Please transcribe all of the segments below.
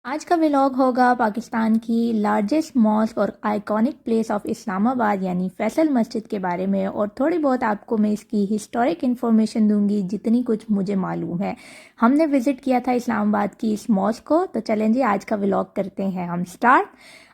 आज का व्लॉग होगा पाकिस्तान की लार्जेस्ट मॉस्क और आइकॉनिक प्लेस ऑफ इस्लामाबाद यानी फैसल मस्जिद के बारे में, और थोड़ी बहुत आपको मैं इसकी हिस्टोरिक इन्फॉर्मेशन दूंगी जितनी कुछ मुझे मालूम है। हमने विज़िट किया था इस्लामाबाद की इस मॉस्क को, तो चलें जी आज का व्लॉग करते हैं हम स्टार्ट।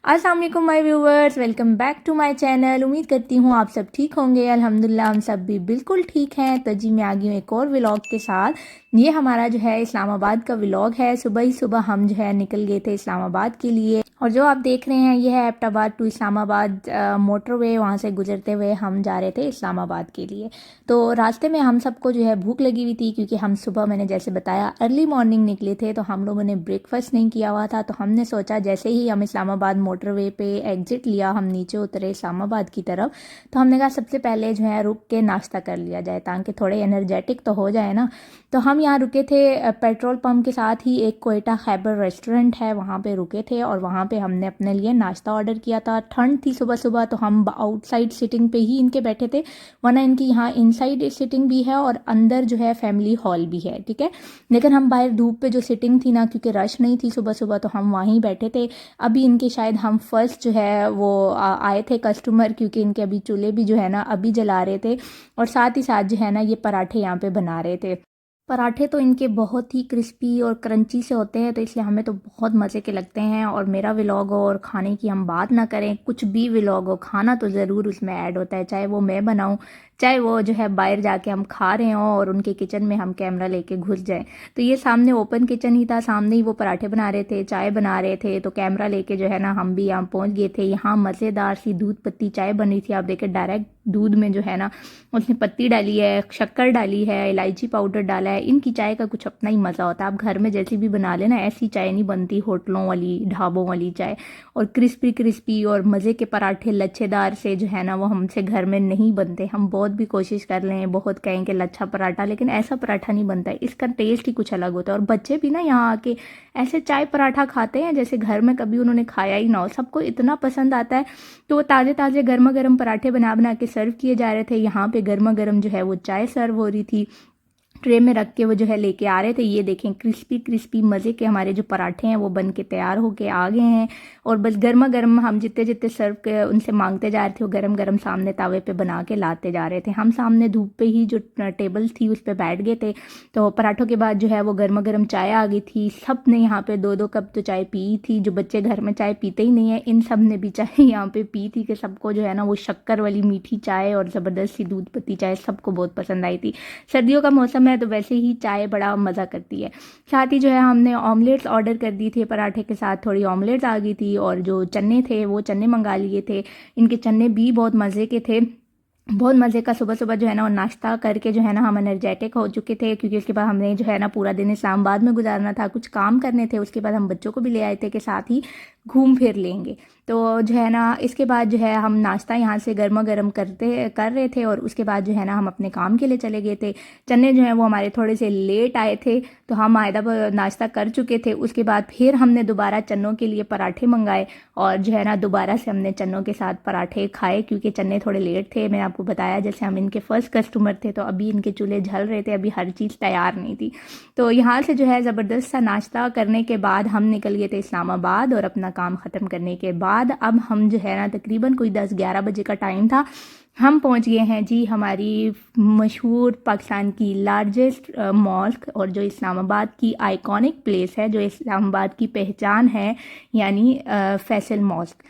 अस्सलाम वालेकुम my viewers, welcome back to my channel. उम्मीद करती हूँ आप सब ठीक होंगे। अल्हम्दुलिल्लाह हम सब भी बिल्कुल ठीक हैं। तो जी मैं आ गई हूँ एक और व्लॉग के साथ। ये हमारा जो है इस्लामाबाद का व्लॉग है। सुबह ही सुबह हम जो है निकल गए थे इस्लामाबाद के लिए, और जो आप देख रहे हैं ये है एबटाबाद टू इस्लामाबाद मोटरवे। वहाँ से गुजरते हुए हम जा रहे थे इस्लामाबाद के लिए। तो रास्ते में हम सबको जो है भूख लगी हुई थी, क्योंकि हम सुबह मैंने जैसे बताया अर्ली मॉर्निंग निकले थे, तो हम लोगों ने ब्रेकफास्ट नहीं किया हुआ था। तो हमने सोचा जैसे ही हम इस्लामाबाद मोटरवे पे एग्जिट लिया, हम नीचे उतरे इस्लामाबाद की तरफ, तो हमने कहा सबसे पहले जो है रुक के नाश्ता कर लिया जाए ताकि थोड़े एनर्जेटिक तो हो जाए ना। तो हम यहाँ रुके थे पेट्रोल पंप के साथ ही, एक कोयटा खैबर रेस्टोरेंट है वहाँ पे रुके थे, और वहाँ पे हमने अपने लिए नाश्ता ऑर्डर किया था। ठंड थी सुबह सुबह, तो हम आउटसाइड सिटिंग पे ही इनके बैठे थे, वरना इनकी यहाँ इनसाइड सिटिंग भी है और अंदर जो है फैमिली हॉल भी है, ठीक है। लेकिन हम बाहर धूप पे जो सिटिंग थी ना, क्योंकि रश नहीं थी सुबह सुबह, तो हम वहीं बैठे थे। अभी इनके शायद हम फर्स्ट जो है वो आए थे कस्टमर, क्योंकि इनके अभी चूल्हे भी जो है ना अभी जला रहे थे, और साथ ही साथ जो है ना ये पराठे यहाँ पे बना रहे थे। पराठे तो इनके बहुत ही क्रिस्पी और क्रंची से होते हैं, तो इसलिए हमें तो बहुत मज़े के लगते हैं। और मेरा व्लॉग हो और खाने की हम बात ना करें, कुछ भी व्लॉग हो खाना तो ज़रूर उसमें ऐड होता है, चाहे वो मैं बनाऊं, चाहे वो जो है बाहर जाके हम खा रहे हों और उनके किचन में हम कैमरा लेके घुस जाएं। तो ये सामने ओपन किचन ही था, सामने ही वो पराठे बना रहे थे, चाय बना रहे थे, तो कैमरा लेके जो है ना हम भी यहाँ पहुँच गए थे। यहाँ मज़ेदार सी दूध पत्ती चाय बनी थी, आप देखें डायरेक्ट दूध में जो है ना उसने पत्ती डाली है, शक्कर डाली है, इलायची पाउडर डाला है। इनकी चाय का कुछ अपना ही मज़ा होता है। आप घर में जैसी भी बना लेना, ऐसी चाय नहीं बनती होटलों वाली ढाबों वाली चाय। और क्रिस्पी क्रिस्पी और मज़े के पराठे लच्छेदार से जो है ना वो हमसे घर में नहीं बनते। हम बहुत भी कोशिश कर लें, बहुत कहें कि लच्छा पराठा, लेकिन ऐसा पराठा नहीं बनता है। इसका टेस्ट ही कुछ अलग होता है। और बच्चे भी ना यहाँ आके ऐसे चाय पराठा खाते हैं जैसे घर में कभी उन्होंने खाया ही ना हो। सबको इतना पसंद आता है। तो वो ताज़े ताज़े गर्मा गर्म पराठे बना बना के सर्व किए जा रहे थे। यहाँ पे गर्मा गर्म जो है वो चाय सर्व हो रही थी, ट्रे में रख के वो जो है लेके आ रहे थे। ये देखें क्रिस्पी क्रिस्पी मज़े के हमारे जो पराठे हैं वो बन के तैयार होके आ गए हैं। और बस गर्मा गर्म हम जितने जितने सर्व के उनसे मांगते जा रहे थे, वो गरम गरम सामने तावे पे बना के लाते जा रहे थे। हम सामने धूप पे ही जो टेबल थी उस पर बैठ गए थे। तो पराठों के बाद जो है वो गर्मा गर्म चाय आ गई थी। सब ने यहाँ पे दो दो कप तो चाय पी थी। जो बच्चे घर में चाय पीते ही नहीं है, इन सब ने भी चाय यहाँ पे पी थी, कि सबको जो है ना वो शक्कर वाली मीठी चाय और ज़बरदस्त सी दूध पत्ती चाय सबको बहुत पसंद आई थी। सर्दियों का मौसम है तो वैसे ही चाय बड़ा मज़ा करती है। साथ ही जो है हमने ऑमलेट्स ऑर्डर कर दी थी, पराठे के साथ थोड़ी ऑमलेट्स आ गई थी, और जो चने थे वो चने मंगा लिए थे। इनके चने भी बहुत मज़े के थे, बहुत मज़े का। सुबह सुबह जो है ना और नाश्ता करके जो है ना हम एनर्जेटिक हो चुके थे, क्योंकि उसके बाद हमने जो है ना पूरा दिन इस्लामाबाद में गुजारना था, कुछ काम करने थे। उसके बाद हम बच्चों को भी ले आए थे कि साथ ही घूम फिर लेंगे। तो जो है ना इसके बाद जो है हम नाश्ता यहाँ से गर्मा गर्म कर रहे थे, और उसके बाद जो है ना हम अपने काम के लिए चले गए थे। चने जो है वो हमारे थोड़े से लेट आए थे, तो हम आयदा नाश्ता कर चुके थे। उसके बाद फिर हमने दोबारा चनों के लिए पराठे मंगाए, और जो है ना दोबारा से हमने चनों के साथ पराठे खाए, क्योंकि चने थोड़े लेट थे। मैंने आपको बताया जैसे हम इनके फर्स्ट कस्टमर थे, तो अभी इनके चूल्हे जल रहे थे, अभी हर चीज़ तैयार नहीं थी। तो यहाँ से जो है ज़बरदस्त सा नाश्ता करने के बाद हम निकल गए थे इस्लामाबाद, और अपना काम ख़त्म करने के बाद अब हम जो है ना तकरीबन कोई 10-11 बजे का टाइम था, हम पहुंच गए हैं जी हमारी मशहूर पाकिस्तान की लार्जेस्ट मॉस्क, और जो इस्लामाबाद की आइकॉनिक प्लेस है, जो इस्लामाबाद की पहचान है, यानी फैसल मॉस्क।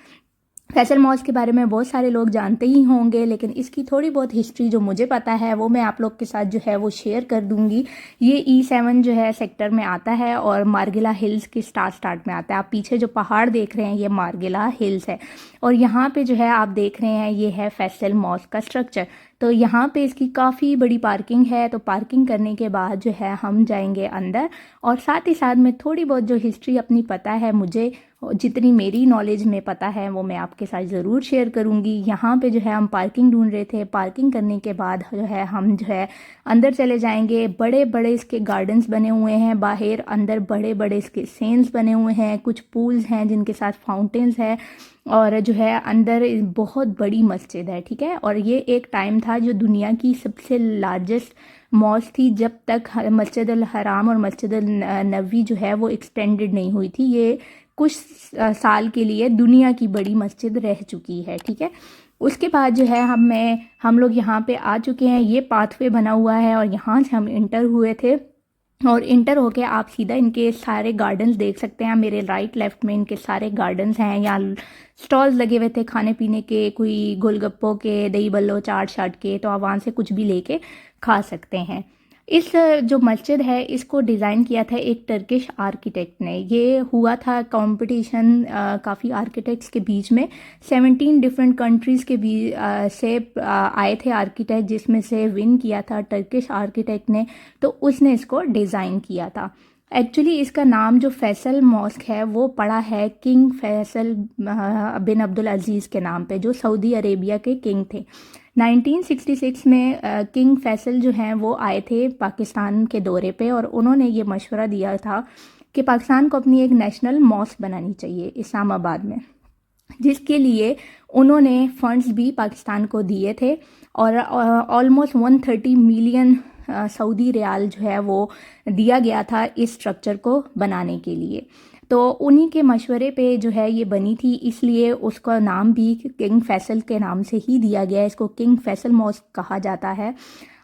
फैसल मॉस्क के बारे में बहुत सारे लोग जानते ही होंगे, लेकिन इसकी थोड़ी बहुत हिस्ट्री जो मुझे पता है वो मैं आप लोग के साथ जो है वो शेयर कर दूंगी। ये E7 जो है सेक्टर में आता है, और मार्गिला हिल्स के स्टार्ट में आता है। आप पीछे जो पहाड़ देख रहे हैं ये मार्गिला हिल्स है, और यहाँ पे जो है आप देख रहे हैं ये है फैसल मॉस्क का स्ट्रक्चर। तो यहाँ पे इसकी काफ़ी बड़ी पार्किंग है। तो पार्किंग करने के बाद जो है हम जाएंगे अंदर, और साथ ही साथ में थोड़ी बहुत जो हिस्ट्री अपनी पता है मुझे, जितनी मेरी नॉलेज में पता है वो मैं आपके साथ ज़रूर शेयर करूँगी। यहाँ पे जो है हम पार्किंग ढूंढ रहे थे। पार्किंग करने के बाद जो है हम जो है अंदर चले जाएंगे। बड़े बड़े इसके गार्डन्स बने हुए हैं बाहर, अंदर बड़े बड़े इसके सेंस बने हुए हैं, कुछ पूल्स हैं जिनके साथ फाउंटेन्स है, और जो है अंदर बहुत बड़ी मस्जिद है, ठीक है। और ये एक टाइम था जो दुनिया की सबसे लार्जेस्ट मॉस्क थी, जब तक मस्जिद अल हराम और मस्जिद अल नबवी जो है वो एक्सटेंडेड नहीं हुई थी। ये कुछ साल के लिए दुनिया की बड़ी मस्जिद रह चुकी है, ठीक है। उसके बाद जो है हम लोग यहाँ पे आ चुके हैं। ये पाथवे बना हुआ है और यहाँ से हम इंटर हुए थे, और इंटर होके आप सीधा इनके सारे गार्डन्स देख सकते हैं। मेरे राइट लेफ्ट में इनके सारे गार्डन्स हैं। यहाँ स्टॉल्स लगे हुए थे खाने पीने के, कोई गोलगप्पों के, दही बल्लो, चाट शाट के, तो आप वहाँ से कुछ भी लेके खा सकते हैं। इस जो मस्जिद है इसको डिज़ाइन किया था एक टर्किश आर्किटेक्ट ने। ये हुआ था कंपटीशन काफ़ी आर्किटेक्ट्स के बीच में। 17 डिफरेंट कंट्रीज़ के बीच से आए थे आर्किटेक्ट, जिसमें से विन किया था टर्किश आर्किटेक्ट ने, तो उसने इसको डिज़ाइन किया था। एक्चुअली इसका नाम जो फैसल मॉस्क है वो पड़ा है किंग फैसल बिन अब्दुल अजीज़ के नाम पे, जो सऊदी अरेबिया के किंग थे। 1966 में किंग फैसल जो हैं वो आए थे पाकिस्तान के दौरे पे, और उन्होंने ये मशवरा दिया था कि पाकिस्तान को अपनी एक नेशनल मॉस्क बनानी चाहिए इस्लामाबाद में, जिसके लिए उन्होंने फंड्स भी पाकिस्तान को दिए थे। और ऑलमोस्ट 130 मिलियन सऊदी रियाल जो है वो दिया गया था इस स्ट्रक्चर को बनाने के लिए। तो उन्हीं के मशवरे पे जो है ये बनी थी, इसलिए उसका नाम भी किंग फैसल के नाम से ही दिया गया है। इसको किंग फैसल मॉस्क कहा जाता है,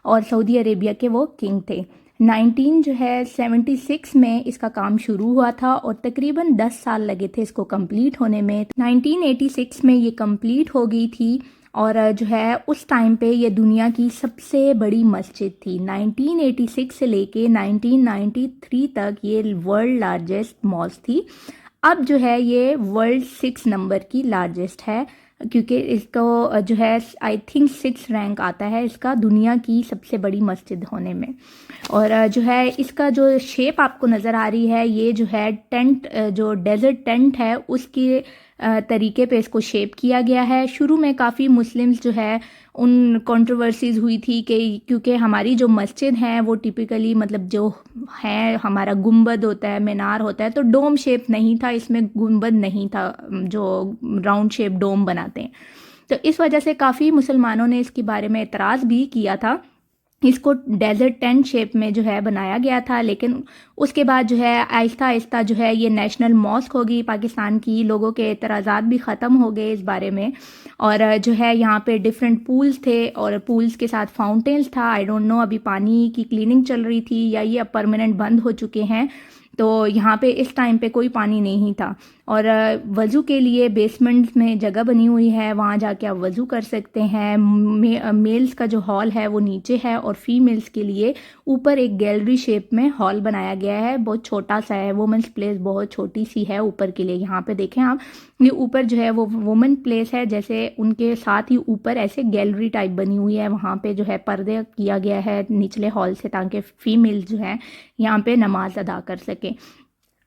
और सऊदी अरेबिया के वो किंग थे। 1976 में इसका काम शुरू हुआ था और तकरीबन 10 साल लगे थे इसको कंप्लीट होने में। 1986 में ये कंप्लीट हो गई थी, और जो है उस टाइम पे ये दुनिया की सबसे बड़ी मस्जिद थी। 1986 से लेके 1993 तक ये वर्ल्ड लार्जेस्ट मॉस्क थी। अब जो है ये वर्ल्ड 6 नंबर की लार्जेस्ट है, क्योंकि इसको जो है आई थिंक 6 रैंक आता है इसका दुनिया की सबसे बड़ी मस्जिद होने में। और जो है इसका जो शेप आपको नज़र आ रही है, ये जो है टेंट, जो डेजर्ट टेंट है उसके तरीके पे इसको शेप किया गया है। शुरू में काफ़ी मुस्लिम्स जो है उन कंट्रोवर्सीज़ हुई थी कि क्योंकि हमारी जो मस्जिद हैं वो टिपिकली मतलब जो है हमारा गुंबद होता है, मीनार होता है, तो डोम शेप नहीं था, इसमें गुंबद नहीं था जो राउंड शेप डोम बनाते हैं। तो इस वजह से काफ़ी मुसलमानों ने इसके बारे में एतराज़ भी किया था। इसको डेजर्ट टेंट शेप में जो है बनाया गया था, लेकिन उसके बाद जो है आहिस्ता आहिस्ता जो है ये नेशनल मॉस्क होगी पाकिस्तान की। लोगों के एतराज़ात भी ख़त्म हो गए इस बारे में, और जो है यहाँ पे डिफरेंट पूल्स थे और पूल्स के साथ फाउंटेन्स था। आई डोंट नो अभी पानी की क्लीनिंग चल रही थी या ये अब परमानेंट बंद हो चुके हैं। तो यहाँ पे इस टाइम पे कोई पानी नहीं था, और वज़ू के लिए बेसमेंट में जगह बनी हुई है, वहाँ जाके आप वज़ू कर सकते हैं। मेल्स का जो हॉल है वो नीचे है, और फीमेल्स के लिए ऊपर एक गैलरी शेप में हॉल बनाया गया है, बहुत छोटा सा है। वुमेंस प्लेस बहुत छोटी सी है ऊपर के लिए। यहाँ पे देखें आप, ये ऊपर जो है वो वुमेन प्लेस है, जैसे उनके साथ ही ऊपर ऐसे गैलरी टाइप बनी हुई है। वहाँ पे जो है पर्दे किया गया है निचले हॉल से, ताकि फीमेल्स जो हैं यहाँ पे नमाज अदा कर सके।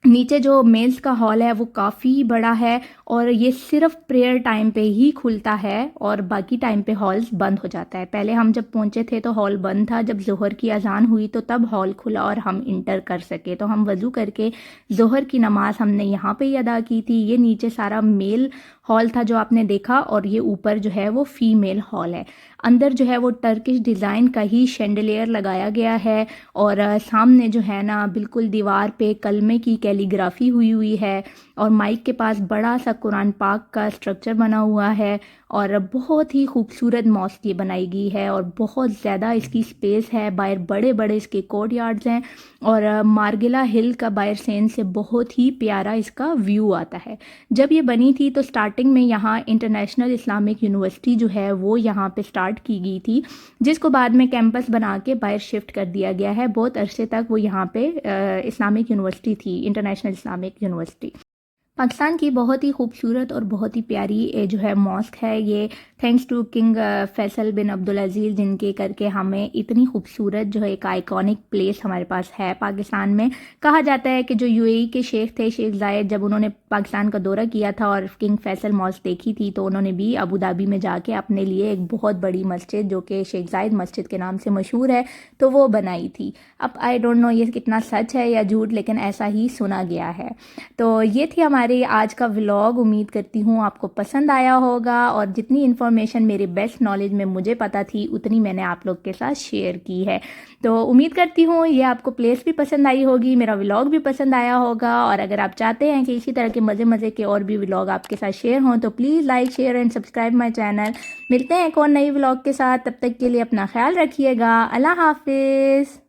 नीचे जो मेल्स का हॉल है वो काफ़ी बड़ा है, और ये सिर्फ प्रेयर टाइम पे ही खुलता है और बाकी टाइम पे हॉल्स बंद हो जाता है। पहले हम जब पहुंचे थे तो हॉल बंद था, जब जोहर की अजान हुई तो तब हॉल खुला और हम इंटर कर सके। तो हम वज़ू करके जोहर की नमाज हमने यहाँ पे ही अदा की थी। ये नीचे सारा मेल हॉल था जो आपने देखा, और ये ऊपर जो है वो फीमेल हॉल है। अंदर जो है वो टर्किश डिज़ाइन का ही शैंडलियर लगाया गया है, और सामने जो है ना बिल्कुल दीवार पे कलमे की कैलीग्राफी हुई हुई है, और माइक के पास बड़ा सा कुरान पाक का स्ट्रक्चर बना हुआ है। और बहुत ही खूबसूरत मॉस्क ये बनाई गई है, और बहुत ज़्यादा इसकी स्पेस है। बाहर बड़े बड़े इसके कोर्ट यार्ड्स हैं, और मार्गिला हिल का बाहर सेन से बहुत ही प्यारा इसका व्यू आता है। जब ये बनी थी तो स्टार्टिंग में यहाँ इंटरनेशनल इस्लामिक यूनिवर्सिटी जो है वो यहाँ पे स्टार्ट की गई थी, जिसको बाद में कैंपस बना के बाहर शिफ्ट कर दिया गया है। बहुत अरसे तक वो यहाँ पे इस्लामिक यूनिवर्सिटी थी, इंटरनेशनल इस्लामिक यूनिवर्सिटी। पाकिस्तान की बहुत ही खूबसूरत और बहुत ही प्यारी जो है मॉस्क है ये, थैंक्स टू किंग फैसल बिन अब्दुल अजीज़, जिनके करके हमें इतनी खूबसूरत जो है एक आइकॉनिक प्लेस हमारे पास है पाकिस्तान में। कहा जाता है कि जो यूएई के शेख थे, शेख जायद, जब उन्होंने पाकिस्तान का दौरा किया था और किंग फैसल मॉस्क देखी थी, तो उन्होंने भी अबू धाबी में जाके अपने लिए एक बहुत बड़ी मस्जिद जो कि शेख जायद मस्जिद के नाम से मशहूर है, तो वो बनाई थी। अब आई डोंट नो ये कितना सच है या झूठ, लेकिन ऐसा ही सुना गया है। तो ये थी हमारी हमारे आज का व्लॉग उम्मीद करती हूँ आपको पसंद आया होगा, और जितनी इन्फॉर्मेशन मेरे बेस्ट नॉलेज में मुझे पता थी उतनी मैंने आप लोग के साथ शेयर की है। तो उम्मीद करती हूँ ये आपको प्लेस भी पसंद आई होगी, मेरा व्लॉग भी पसंद आया होगा। और अगर आप चाहते हैं कि इसी तरह के मज़े मज़े के और भी व्लॉग आपके साथ शेयर हों तो please like share and subscribe my channel. मिलते हैं एक और नई व्लॉग के साथ, तब तक के लिए अपना ख्याल रखिएगा। अल्लाह हाफिज़।